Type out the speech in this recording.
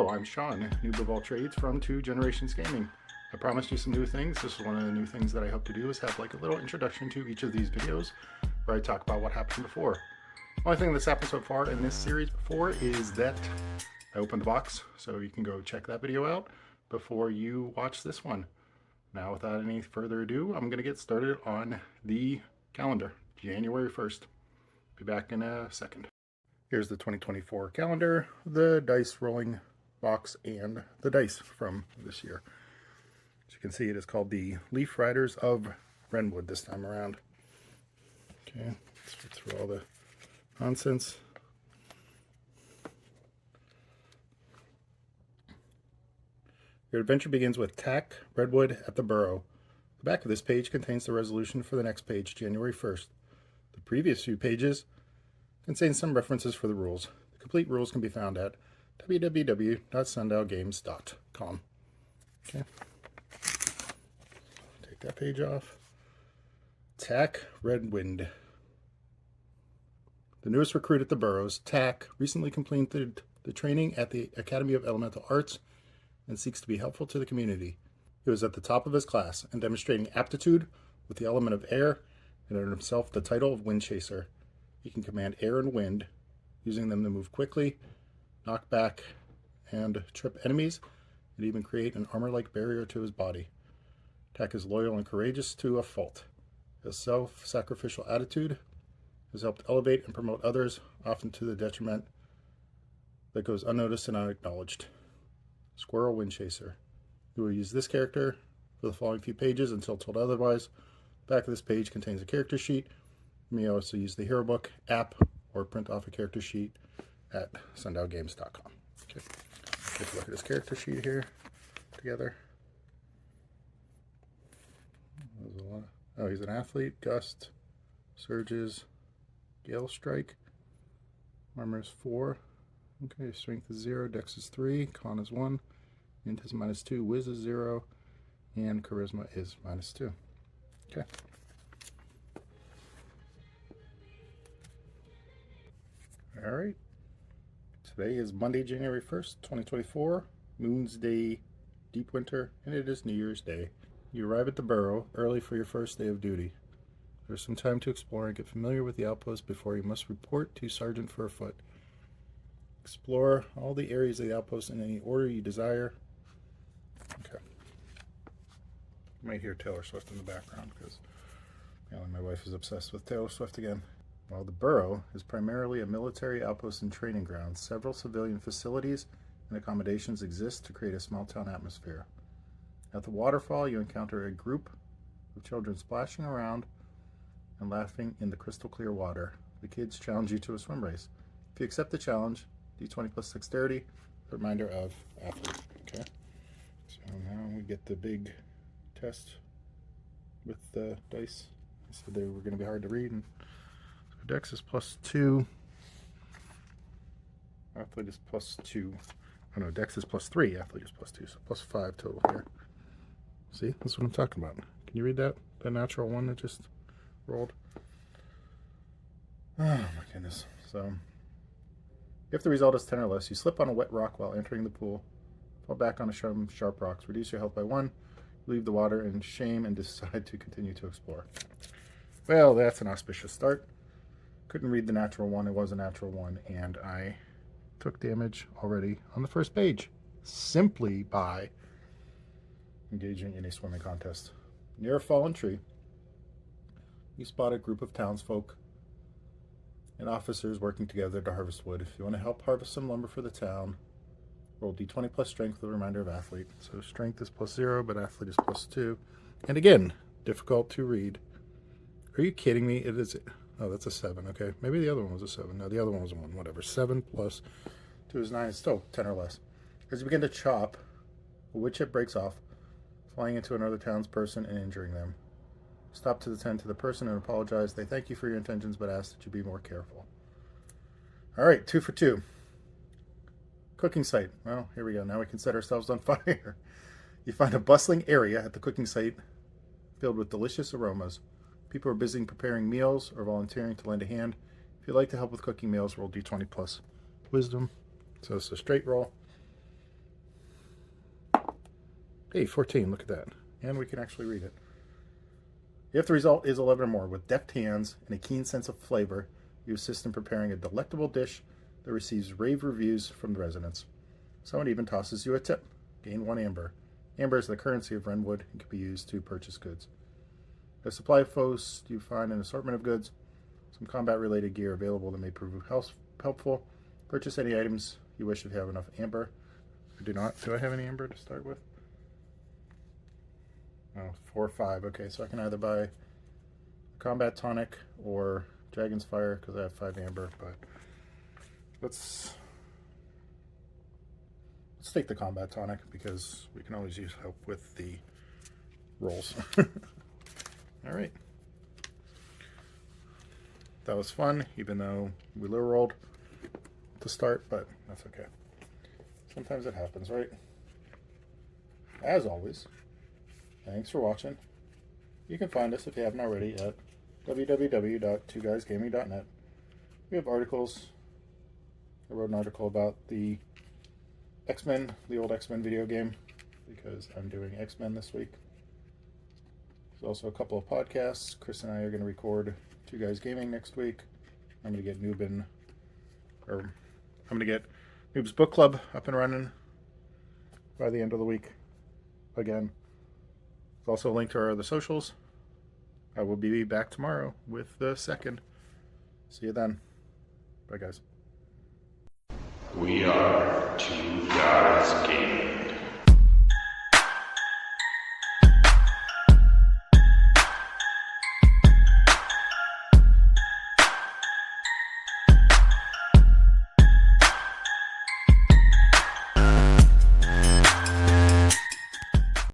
Hello, I'm Sean, Noob of all trades from 2 Generations Gaming. I promised you some new things. This is one of the new things that I hope to do, is have like a little introduction to each of these videos where I talk about what happened before. The only thing that's happened so far in this series before is that I opened the box, so you can go check that video out before you watch this one. Now, without any further ado, I'm going to get started on the calendar, January 1st. Be back in a second. Here's the 2024 calendar, the dice rolling box, and the dice from this year. As you can see, it is called the Leaf Riders of Wrenwood this time around. Okay, let's get through all the nonsense. Your adventure begins with Tack Redwood at the Burrow. The back of this page contains the resolution for the next page, January 1st. The previous few pages contains some references for the rules. The complete rules can be found at www.sundialgames.com. Okay. Take that page off. Tack Redwind. The newest recruit at the Burrows, Tack, recently completed the training at the Academy of Elemental Arts and seeks to be helpful to the community. He was at the top of his class and demonstrating aptitude with the element of air and earned himself the title of Wind Chaser. He can command air and wind, using them to move quickly, knock back, and trip enemies, and even create an armor-like barrier to his body. Tack is loyal and courageous to a fault. His self-sacrificial attitude has helped elevate and promote others, often to the detriment that goes unnoticed and unacknowledged. Squirrel Wind Chaser. You will use this character for the following few pages until told otherwise. The back of this page contains a character sheet. You may also use the Hero Book app or print off a character sheet at sundialgames.com. Okay, let's look at this character sheet here together. There's a lot. Oh, he's an athlete. Gust, Surges, Gale Strike. Armor is 4. Okay, Strength is 0, Dex is 3, Con is 1, Int is -2, Wiz is 0, and Charisma is -2. Okay. Alright, today is Monday, January 1st, 2024, Moon's Day, Deep Winter, and it is New Year's Day. You arrive at the Burrow early for your first day of duty. There's some time to explore and get familiar with the outpost before you must report to Sergeant Furfoot. Explore all the areas of the outpost in any order you desire. Okay. You might hear Taylor Swift in the background because my wife is obsessed with Taylor Swift again. While the Burrow is primarily a military outpost and training ground, several civilian facilities and accommodations exist to create a small town atmosphere. At the waterfall, you encounter a group of children splashing around and laughing in the crystal clear water. The kids challenge you to a swim race. If you accept the challenge, D20 plus dexterity, a reminder of athlete. Okay, so now we get the big test with the dice. I said they were going to be hard to read, and so Dex is +2, athlete is +2. Oh no, Dex is +3, athlete is +2, so +5 total here. See, that's what I'm talking about. Can you read that? The natural one that just rolled. Oh my goodness. So if the result is 10 or less, you slip on a wet rock while entering the pool, fall back on some sharp rocks, reduce your health by 1, leave the water in shame, and decide to continue to explore. Well, that's an auspicious start. Couldn't read the natural one. It was a natural one, and I took damage already on the first page simply by engaging in a swimming contest. Near a fallen tree, you spot a group of townsfolk and officers working together to harvest wood. If you want to help harvest some lumber for the town, roll D20 plus strength with a reminder of athlete. So strength is +0, but athlete is +2. And again, difficult to read. Are you kidding me? It is. Oh, that's a 7. Okay, maybe the other one was a 7. No, the other one was a 1. Whatever. 7 plus 2 is 9. It's still 10 or less. As you begin to chop, a wood chip breaks off, flying into another townsperson and injuring them. Stop to attend to the person and apologize. They thank you for your intentions, but ask that you be more careful. All right, 2 for 2. Cooking site. Well, here we go. Now we can set ourselves on fire. You find a bustling area at the cooking site filled with delicious aromas. People are busy preparing meals or volunteering to lend a hand. If you'd like to help with cooking meals, roll D20 plus wisdom. So it's a straight roll. Hey, 14, look at that. And we can actually read it. If the result is 11 or more, with deft hands and a keen sense of flavor, you assist in preparing a delectable dish that receives rave reviews from the residents. Someone even tosses you a tip. Gain 1 amber. Amber is the currency of Wrenwood and can be used to purchase goods. A supply post, you find an assortment of goods. Some combat-related gear available that may prove helpful. Purchase any items you wish if you have enough amber. I do not. Do I have any amber to start with? Oh, 4 or 5. Okay, so I can either buy combat tonic or dragon's fire because I have 5 amber. But let's take the combat tonic because we can always use help with the rolls. All right. That was fun, even though we low rolled to start, but that's okay. Sometimes it happens, right? As always, thanks for watching. You can find us, if you haven't already, at www.twoguysgaming.net. We have articles. I wrote an article about the X-Men, the old X-Men video game, because I'm doing X-Men this week. There's also a couple of podcasts. Chris and I are going to record Two Guys Gaming next week. I'm going to get Noob's book club up and running by the end of the week. Again, there's also a link to our other socials. I will be back tomorrow with the second. See you then. Bye, guys. We are Two Guys Gaming.